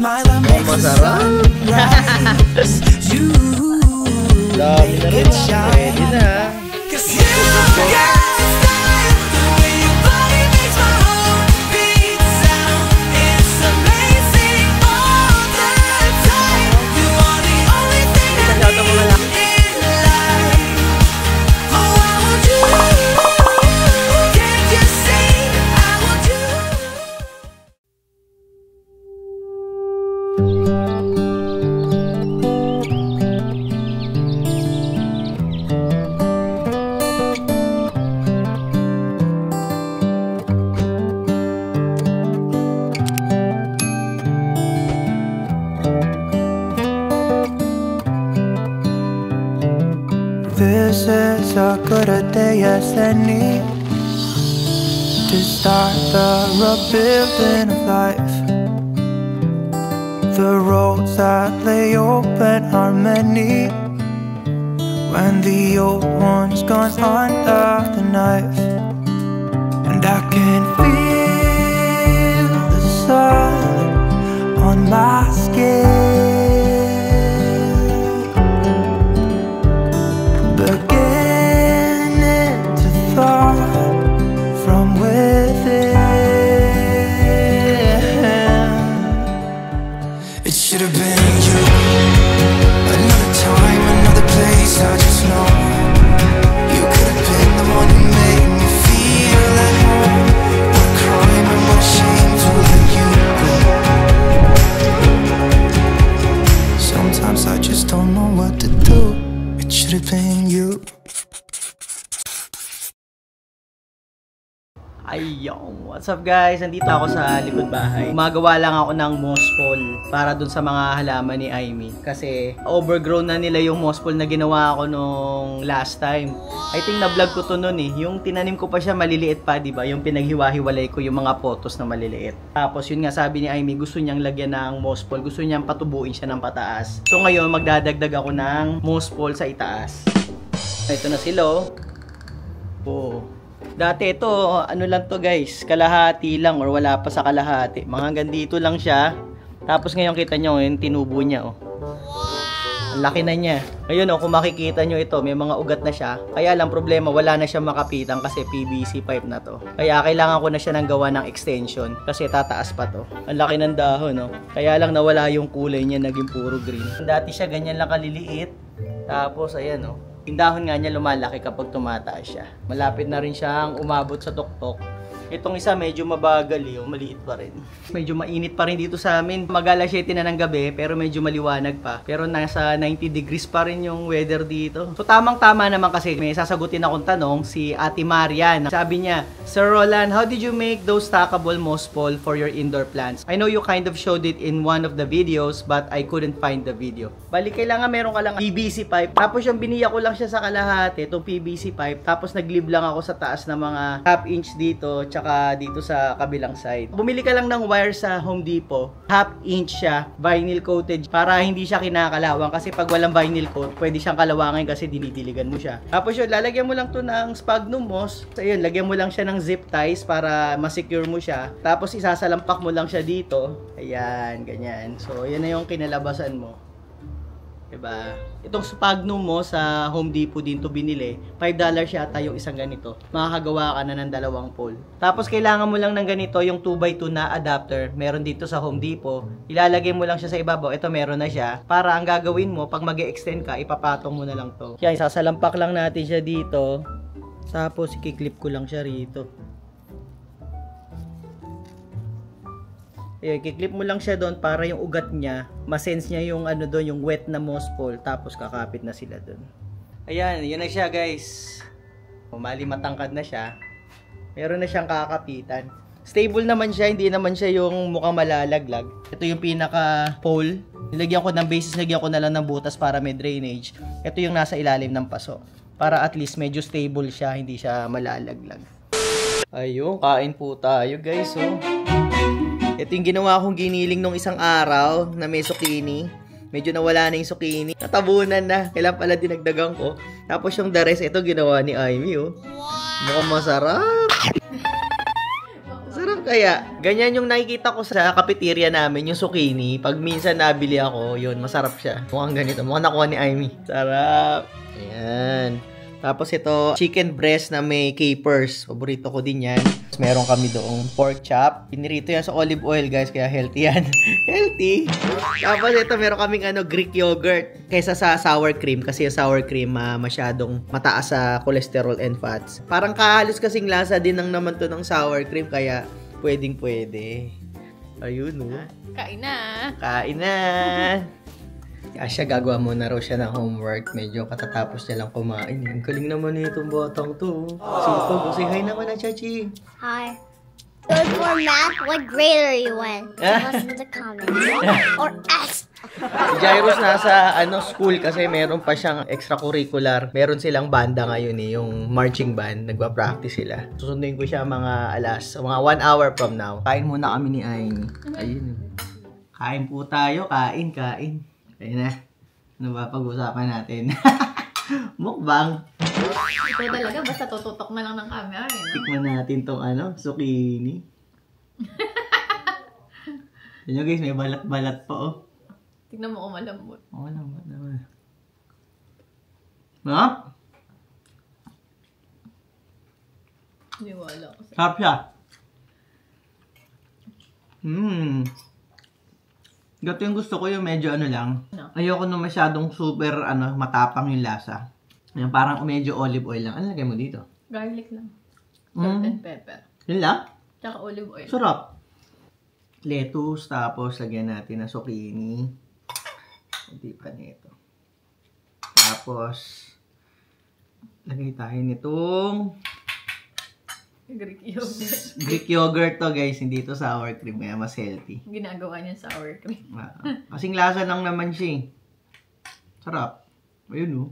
smile that makes the sun rise. You make it shine. 'Cause you got style, the way your body makes my heart beat sound. It's amazing all the time. You are the only thing I need in life. Oh, I want you. Can't you see? I want you. This is as good a day as any to start the rebuilding of life. The roads that lay open are many when the old one's gone under the knife. And I can feel the sun on my skin, beginning to thaw from within. It should have been you. Another time, another place, I just know you could have been the one who made me feel at home. What a crime and what a shame to let you go. Sometimes I just don't know what to do. It should have been you. Ayong, what's up guys? Nandito ako sa likod bahay. Gumagawa lang ako ng moss pole para dun sa mga halaman ni Aimee. Kasi overgrown na nila yung moss pole na ginawa ko nung last time. I think na-vlog ko to nun eh. Yung tinanim ko pa siya maliliit pa, diba? Yung pinaghiwa-hiwalay ko yung mga photos na maliliit. Tapos yun nga sabi ni Aimee, gusto niyang lagyan ng moss pole. Gusto niyang patubuin siya ng pataas. So ngayon magdadagdag ako ng moss pole sa itaas. Ito na sila. Oh. Dati ito, ano lang to guys, kalahati lang or wala pa sa kalahati. Mga hanggang dito lang siya. Tapos ngayon kita nyo, yung tinubo niya oh. Ang laki na niya. Ngayon oh, kung makikita nyo ito, may mga ugat na siya. Kaya lang problema, wala na siya makapitan kasi PVC pipe na to. Kaya kailangan ko na siya ng gawa ng extension kasi tataas pa to. Ang laki ng dahon no. Kaya lang nawala yung kulay niya, naging puro green. Dati siya ganyan lang kaliliit. Tapos ayan oh. Yung dahon nga niya lumalaki kapag tumataas siya. Malapit na rin siyang umabot sa tuktok. Itong isa medyo mabagal maliit pa rin. Medyo mainit pa rin dito sa amin. Mag-alas 7 na ng gabi pero medyo maliwanag pa. Pero nasa 90 degrees pa rin yung weather dito. So tamang-tama naman kasi may sasagutin akong tanong si Ate Marian. Sabi niya, Sir Roland, how did you make those stackable moss pole for your indoor plants? I know you kind of showed it in one of the videos but I couldn't find the video. Bali kailangan meron ka lang PVC pipe. Tapos yung biniya ko lang siya sa kalahati, itong PVC pipe. Tapos naglib lang ako sa taas ng mga half inch dito tsaka dito sa kabilang side. Bumili ka lang ng wire sa Home Depot. Half inch siya, vinyl coated para hindi siya kinakalawang kasi pag walang vinyl coat, pwede siyang kalawangin kasi dinidiligan mo siya. Tapos yun, lalagyan mo lang to ng sphagnum moss. So yun, lagyan mo lang siya ng zip ties para ma-secure mo siya. Tapos isasalampak mo lang siya dito. Ayan, ganyan. So yan na yung kinalabasan mo. Diba? Itong sphagnum mo sa Home Depot din to binili. $5 yata yung isang ganito. Makakagawa ka na ng dalawang pole. Tapos kailangan mo lang ng ganito, yung 2x2 na adapter. Meron dito sa Home Depot. Ilalagay mo lang siya sa ibabaw. Ito meron na siya. Para ang gagawin mo, pag mag-e-extend ka, ipapatong mo na lang to. Yan, sasalampak lang natin siya dito. Tapos ikiklip ko lang siya rito. Ayan, kiklip mo lang siya doon para yung ugat niya, masense niya yung ano doon, yung wet na moss pole, tapos kakapit na sila doon. Ayan, yun na siya guys. Mali matangkad na siya. Meron na siyang kakapitan. Stable naman siya, hindi naman siya yung mukhang malalaglag. Ito yung pinaka pole. Nilagyan ko ng bases, nilagyan ko na lang ng butas para may drainage. Ito yung nasa ilalim ng paso. Para at least medyo stable siya, hindi siya malalaglag. Ayun, kain po tayo guys oh. Ito yung ginawa kong giniling nung isang araw na may zucchini. Medyo nawala na yung zucchini. Natabunan na. Kailan pala dinagdagan ko. Tapos yung the rest, ito ginawa ni Aimee oh. Mukhang masarap. Sarap Ano kaya? Ganyan yung nakikita ko sa cafeteria namin, yung zucchini. Pag minsan nabili ako, yun, masarap siya. Mukhang ganito. Mukhang nakuha ni Amy. Sarap. Ayan. Tapos ito, chicken breast na may capers. Paborito ko din yan. Tapos meron kami doong pork chop. Pinirito yan sa olive oil, guys. Kaya healthy yan. Healthy. Tapos ito, meron kaming Greek yogurt. Kaysa sa sour cream. Kasi yung sour cream masyadong mataas sa cholesterol and fats. Parang kahalos kasing lasa din ng naman to ng sour cream. Kaya pwedeng pwede. Ayun, no? Kain na. Kain na. Asya, gagawa muna raw siya ng homework. Medyo katatapos niya lang kumain. Ang galing naman itong batang to. Sipag. Say hi naman na, Chachi. Hi. Good for math. What grade are you in? Tell us in the comments. Or ask. Si Jairus nasa school kasi meron pa siyang extracurricular. Meron silang banda ngayon yung marching band. Nagpa-practice sila. Susunduin ko siya mga 1 hour from now. Kain muna kami ni Aimee. Ayun. Kain po tayo. Kain. Ayun na. Ano ba pag-usapan natin? Mukbang. Ito talaga, basta tututok na lang ng camera. No? Tikman natin tong zucchini. Yan nyo guys, may balat-balat pa oh. Tignan mo kung malambot. Oo, malambot naman. Ha? Hindi wala ko sa... Sarap siya. Gato yung gusto ko yung medyo lang. No. Ayoko na masyadong super matapang yung lasa. Yung parang medyo olive oil lang. Ano lagay mo dito? Garlic lang. Salt and pepper. Yun lang? Tsaka olive oil. Sarap. Lettuce, tapos lagyan natin ng zucchini. Hindi pa nito. Tapos, lagay tayo nitong Greek yogurt. Greek yogurt to guys, hindi to sour cream, kaya mas healthy. Ginagawa niya sour cream. Kasing lasa lang naman siya. Sarap. Ayun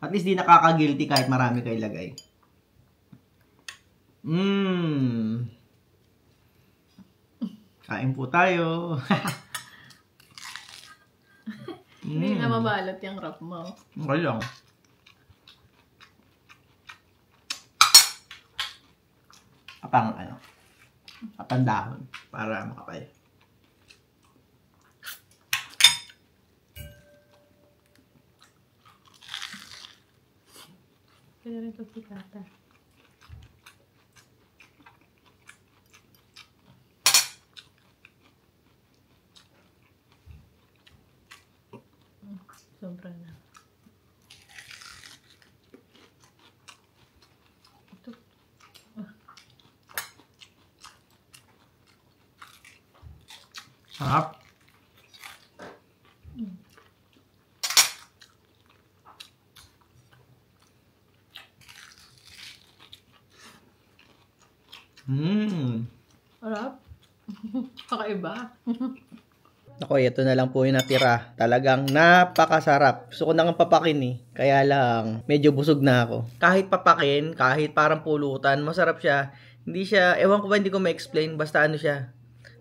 At least di nakaka-guilty kahit marami kayo ilagay. Kain po tayo. Hindi na mabalot yung wrap mo. Okay lang. Apang dahon para makapal. Kaya rin ito pikata. Sobra na. Ito. Sarap. Sarap. Kakaiba. Ako, ito na lang po yung natira. Talagang napakasarap. Gusto ko na nga papakin Kaya lang, medyo busog na ako. Kahit papakin, kahit parang pulutan, masarap siya. Hindi siya, ewan ko ba, hindi ko ma-explain. Basta siya,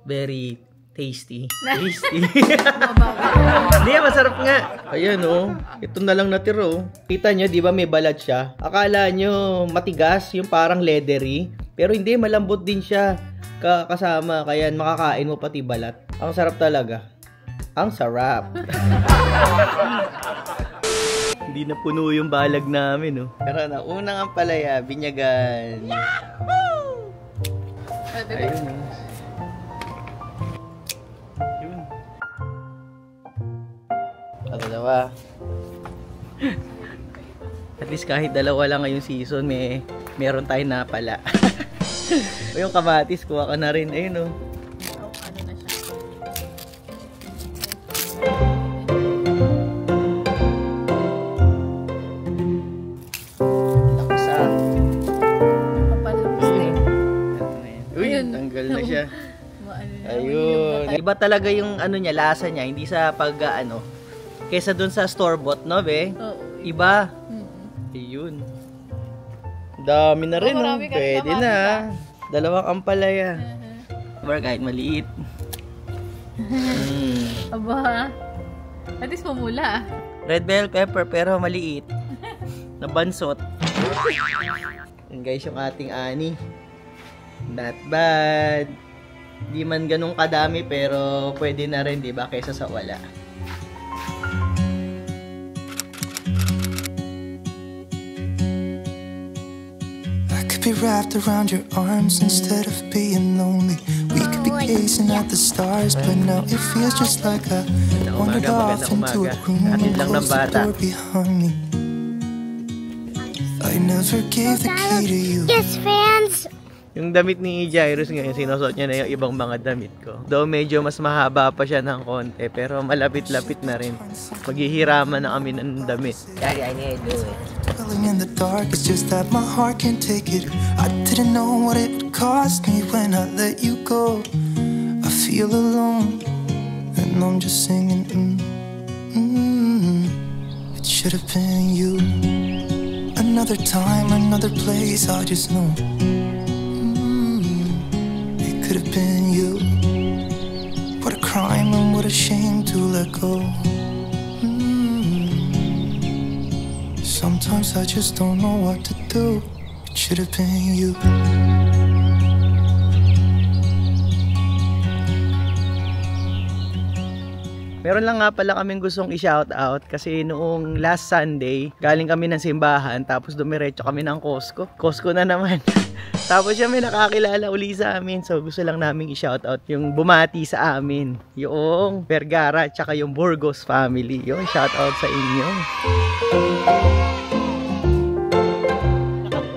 very tasty. Tasty. Hindi, masarap nga. Ayan ito na lang natira Kita nyo, di ba may balat siya? Akala nyo matigas, yung parang leathery. Pero hindi, malambot din siya kasama. Kaya makakain mo pati balat. Ang sarap talaga. Ang sarap. Hindi na puno yung balag namin Pero unang ampalaya, binyagan. Ayun Yun. Dalawa. At least kahit dalawa lang ngayong season, meron tayong napala. O yung kamatis, kuha ka na rin. Ayun Ano na siya? Laksa. Kapalabas na Uy, tanggal na siya. Ayun. Ayun. Iba talaga yung niya, lasa niya. Hindi sa kesa dun sa store-bought, no, be? Oo. Iba. Ayun. Dami na rin, marami ka rin Pwede na. Dalawang ampalaya. Or kahit maliit. Aba. At least mamula. Red bell pepper pero maliit. Nabansot. Yan guys yung ating ani. Not bad. Di man ganun kadami pero pwede na rin, 'di ba, kaysa sa wala. I could be wrapped around your arms instead of being lonely. We could be gazing at the stars, but now it feels just like I wandered off into a room and closed the door behind me. I never gave the key to you. Yes, fans. Yung damit ni Jairus ngayon, sinusuot niya na yung ibang mga damit ko. Though medyo mas mahaba pa siya ng konti, pero malapit-lapit na rin. Maghihiraman na kami ng damit. Daddy, I need to do it. Dwelling in the dark, it's just that my heart can't take it. I didn't know what it would cost me when I let you go. I feel alone, and I'm just singing, It should have been you. Another time, another place, I just know. Could have been you. What a crime and what a shame to let go. Sometimes I just don't know what to do. It should have been you. Meron lang nga pala kaming gustong i-shoutout kasi noong last Sunday, galing kami ng simbahan tapos dumiretso kami ng Costco. Costco na naman. Tapos siya may nakakilala uli sa amin. So gusto lang naming i-shoutout yung bumati sa amin. Yung Vergara tsaka yung Burgos family. Yung shoutout sa inyo.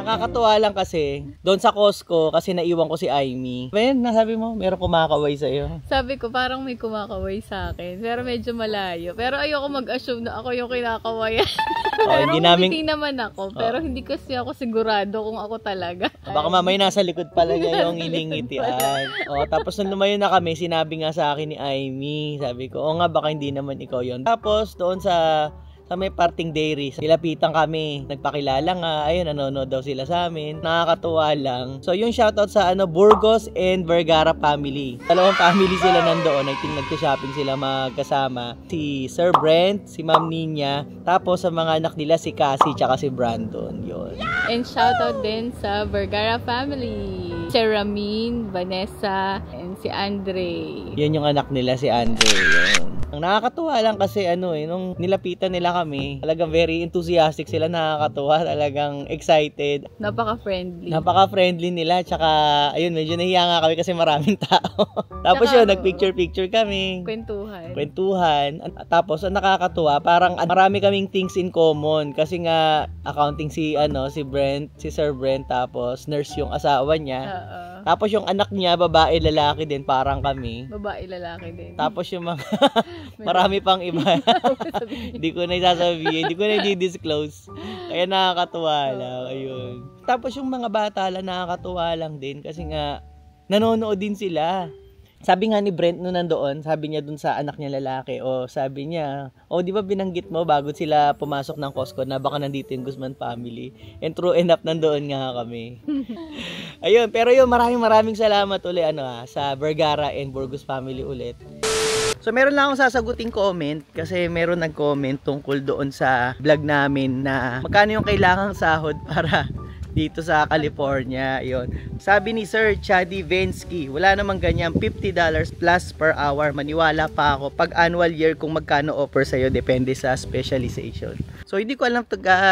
Nakakatuwa lang kasi doon sa Costco kasi naiwan ko si Aimee. Ben, nasabi mo, meron kumakaway sa iyo. Sabi ko, parang may kumakaway sa akin. Pero medyo malayo. Pero ayoko mag-assume na ako yung kinakawayan. Pero hindi namin... umiti naman ako. Pero hindi kasi ako sigurado kung ako talaga. Baka mamay nasa likod pala niya yung ilingitian. Tapos nung lumayo na kami, sinabi nga sa akin ni Aimee. Sabi ko, nga baka hindi naman ikaw yon. Tapos doon sa may parting dairy, nilapitan kami, nagpakilala nga, ayun, nanonood daw sila sa amin, nakakatuwa lang. So yung shoutout sa Burgos and Vergara family. Dalawang family sila nandoon, I think nagka-shopping sila magkasama. Si Sir Brent, si Ma'am Nina, tapos sa mga anak nila si Cassie tsaka si Brandon, yun. And shoutout din sa Vergara family. Si Ramin, Vanessa, and si Andre. Yan yung anak nila, si Andre, yun. Ang nakakatuwa lang kasi nung nilapitan nila kami, talagang very enthusiastic sila, nakakatuwa, talagang excited. Napaka-friendly. Napaka-friendly nila, tsaka ayun, medyo nahiya nga kami kasi maraming tao. Tapos yun, nagpicture-picture kami. Kwentuhan. Tapos ang nakakatuwa, parang marami kaming things in common kasi nga accounting si Brent, si Sir Brent, tapos nurse yung asawa niya. Tapos yung anak niya, babae, lalaki din, parang kami. Babae, lalaki din. Tapos yung mga marami pang iba. Hindi ko na isasabihin, hindi ko na i-disclose. Kaya nakakatuwa lang, ayun. Tapos yung mga bata lang, nakakatuwa lang din kasi nga nanonood din sila. Sabi nga ni Brent nung nandoon, sabi niya dun sa anak niya lalaki, sabi niya, di ba binanggit mo bago sila pumasok ng Costco na baka nandito yung Guzman family? And true enough, nandoon nga kami. Ayun, pero yun, maraming salamat ulit sa Vergara and Burgos family ulit. So meron lang akong sasaguting comment kasi meron nag-comment tungkol doon sa vlog namin na magkano yung kailangang sahod para dito sa California, yon. Sabi ni Sir Chadi Vensky, wala namang ganyan, $50 plus per hour. Maniwala pa ako pag annual year kung magkano offer sa'yo, depende sa specialization. So hindi ko alam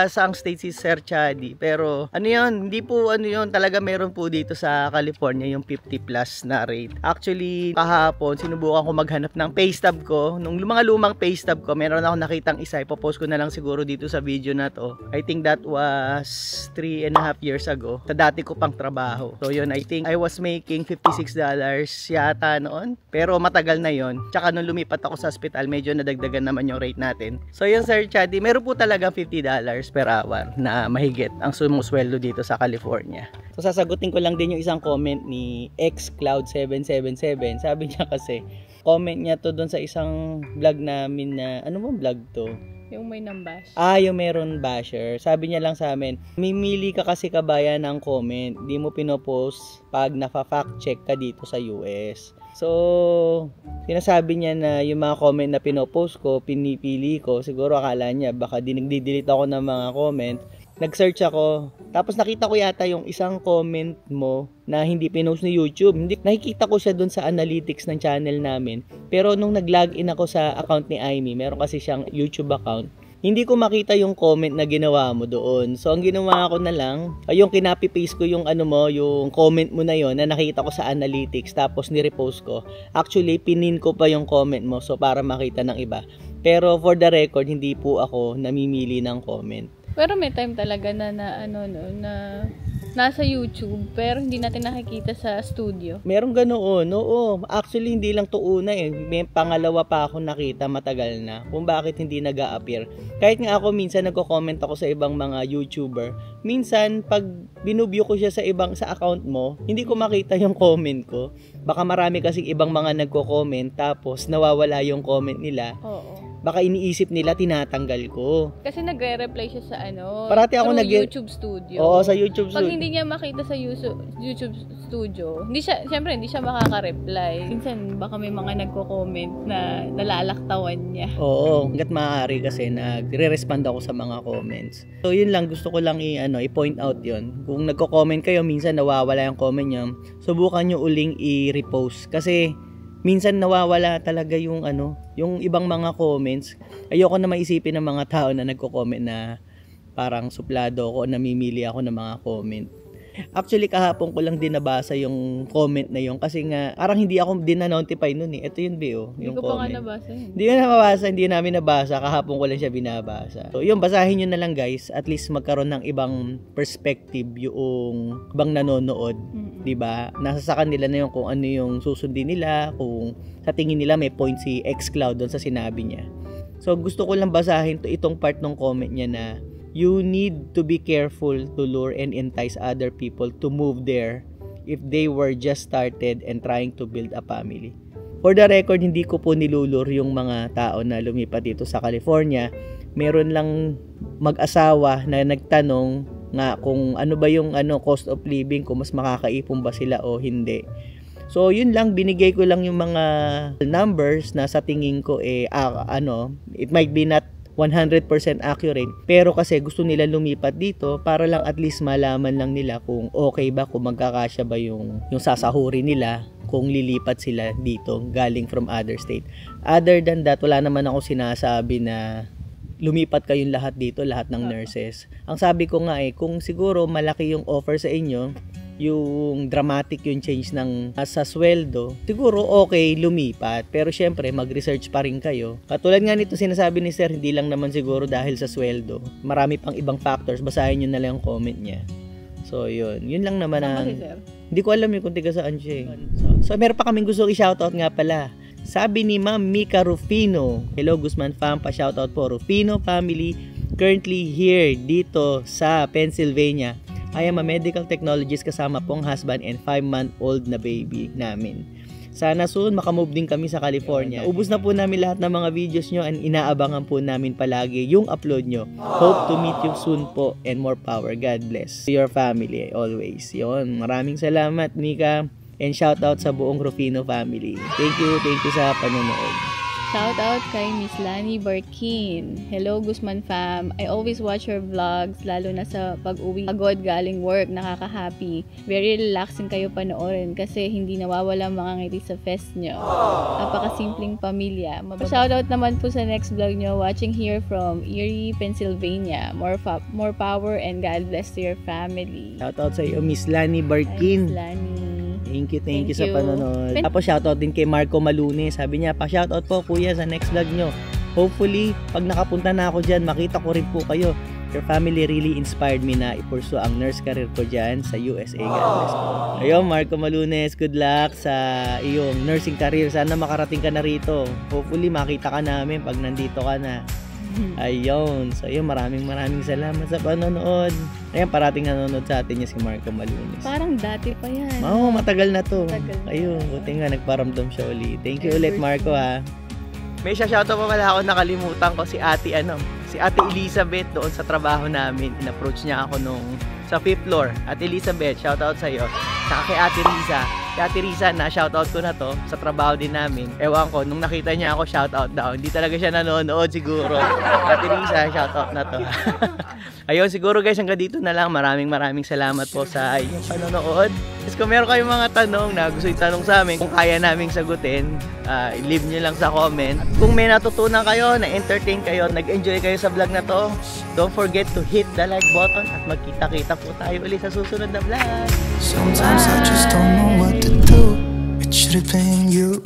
saang state si Sir Chadi, pero hindi po talaga meron po dito sa California yung 50 plus na rate. Actually, kahapon sinubukan ko maghanap ng pay stub ko. Nung mga lumang pay stub ko, meron ako nakitang isa, ipopost ko na lang siguro dito sa video na to. I think that was 3.5 years ago, sa dati ko pang trabaho. So yun, I think I was making $56 yata noon, pero matagal na yon. Tsaka nung lumipat ako sa hospital, medyo nadagdagan naman yung rate natin. So yun, Sir Chadi, meron po talaga $50 per hour na mahigit ang sumusweldo dito sa California. So sasagutin ko lang din yung isang comment ni xcloud777. Sabi niya kasi, comment niya to doon sa isang vlog namin na, ano bang vlog to? Yung may nambash. Yung meron basher. Sabi niya lang sa amin, mimili ka kasi kabayan ng comment. Di mo pinopost pag nafa-fact check ka dito sa US. So, sinasabi niya na yung mga comment na pinopost ko, pinipili ko. Siguro akala niya, baka nagdi-delete ako ng mga comment nag-search ako. Tapos nakita ko yata yung isang comment mo na hindi pinost ni YouTube. Hindi, nakikita ko siya dun sa analytics ng channel namin. Pero nung nag-login ako sa account ni Aimee, meron kasi siyang YouTube account, hindi ko makita yung comment na ginawa mo doon. So, ang ginawa ko na lang, ay yung kinapi-paste ko yung ano mo, yung comment mo na yon na nakita ko sa analytics, tapos ni-repost ko. Actually, pinin ko pa yung comment mo, so para makita ng iba. Pero for the record, hindi po ako namimili ng comment. Pero may time talaga na nasa YouTube, pero hindi natin nakikita sa studio. Merong ganoon, oo. Actually, hindi lang to una eh. May pangalawa pa ako nakita matagal na kung bakit hindi nag-a-appear. Kahit nga ako minsan nagko-comment ako sa ibang mga YouTuber, minsan pag binubyo ko siya sa account mo, hindi ko makita yung comment ko. Baka marami kasing ibang mga nagko-comment tapos nawawala yung comment nila. Oo. Baka iniisip nila tinatanggal ko. Kasi nagre-reply siya sa Parati ako YouTube Studio. Oo, sa YouTube Pag Studio. hindi niya makita sa YouTube Studio, syempre hindi siya makaka-reply. Minsan baka may mga nagko-comment na nalalaktawan niya. Oo, hanggat maaari kasi nagre-respond ako sa mga comments. So yun lang, gusto ko lang i-point out yun. Kung nagko-comment kayo, minsan nawawala yung comment nyo, subukan nyo uling i-repost. Kasi minsan nawawala talaga yung yung ibang mga comments. Ayoko na maisipin ng mga tao na nagko-comment na parang suplado ako, namimili ako ng mga comment. Actually, kahapon ko lang din nabasa yung comment na yun kasi nga, parang hindi ako din na-notify nun eh. Ito yun, Bio, yung comment. Hindi ko pa nga nabasa yun. Hindi namin nabasa. Kahapon ko lang siya binabasa. So, yun, basahin nyo na lang guys. At least magkaroon ng ibang perspective yung ibang nanonood. Diba? Nasa sa kanila na yun kung ano yung susundin nila, kung sa tingin nila may point si xCloud doon sa sinabi niya. So, gusto ko lang basahin itong part ng comment niya na you need to be careful to lure and entice other people to move there if they were just started and trying to build a family. For the record, hindi ko po nilulure yung mga tao na lumipat dito sa California. Meron lang mag-asawa na nagtanong nga kung ano ba yung cost of living, kung mas makakaipon ba sila o hindi. So, yun lang, binigay ko lang yung mga numbers na sa tingin ko it might be not 100% accurate, pero kasi gusto nila lumipat dito para lang at least malaman lang nila kung okay ba, kung magkakasya ba yung sasahuri nila kung lilipat sila dito galing from other state. Other than that, wala naman ako sinasabi na lumipat kayong lahat dito, lahat ng nurses. Ang sabi ko nga kung siguro malaki yung offer sa inyo, yung dramatic yung change ng sa sweldo, siguro okay lumipat. Pero syempre, mag-research pa rin kayo. Katulad nga nito sinasabi ni Sir, hindi lang naman siguro dahil sa sweldo. Marami pang ibang factors. Basahin nyo na lang yung comment niya. So, yun. Yun lang naman ang... Hindi ko alam kung tiga saan siya. So, meron pa kaming gusto i-shoutout nga pala. Sabi ni Ma'am Mika Rufino, hello Guzman fam, pa-shoutout po. Rufino family, currently here dito sa Pennsylvania. I am a medical technologist kasama pong husband and 5-month-old na baby namin. Sana soon makamove din kami sa California. Ubus na po namin lahat ng mga videos nyo and inaabangan po namin palagi yung upload nyo. Hope to meet you soon po and more power. God bless your family always. Yon, maraming salamat Mika and shout out sa buong Rufino family. Thank you sa panonood. Shout out kay Miss Lani Barkin. Hello Guzman fam. I always watch your vlogs, lalo na sa pag-uwi. Pagod galing work, nakaka-happy. Very relaxing kayo panoorin kasi hindi nawawala mga ngiti sa fest nyo. Napakasimpleng pamilya. Shout out naman po sa next vlog nyo, watching here from Erie, Pennsylvania. More power and God bless to your family. Shout out sa iyo Miss Lani Barkin. Miss Lani. Thank you sa panonood. Tapos shoutout din kay Marco Malunes. Sabi niya, pa-shoutout po kuya sa next vlog nyo. Hopefully, pag nakapunta na ako dyan, makita ko rin po kayo. Your family really inspired me na i-pursue ang nurse career ko dyan sa USA. God bless po. Ayun, Marco Malunes, good luck sa iyong nursing career. Sana makarating ka na rito. Hopefully, makita ka namin pag nandito ka na. Ayun. So, yun, maraming salamat sa panonood. Ayan, parating nanonood sa atin niya si Marco Malunes. Parang dati pa yan. Oo, matagal na to. Ayun, buti nga nagparamdam siya ulit. Thank you ulit, Marco, ha. May shoutout pa pala ako, nakalimutan ko si Ate Elizabeth doon sa trabaho namin. In-approach niya ako sa 5th floor. Ate Elizabeth, shoutout sa iyo. Saka kay Ate Riza. Ate Risa, na shoutout ko na to sa trabaho din namin. Ewan ko, nung nakita niya ako, shoutout daw. Hindi talaga siya nanonood siguro. Ate Risa, shoutout na to. Ayun, siguro guys, hanggang dito na lang. Maraming salamat po sa inyong panonood. Tapos kung meron kayong mga tanong na gusto itanong sa amin, kung kaya naming sagutin, leave nyo lang sa comment. At kung may natutunan kayo, na-entertain kayo, nag-enjoy kayo sa vlog na to, don't forget to hit the like button at magkita-kita po tayo ulit sa susunod na vlog. Sometimes I just don't know what to do. It should have been you.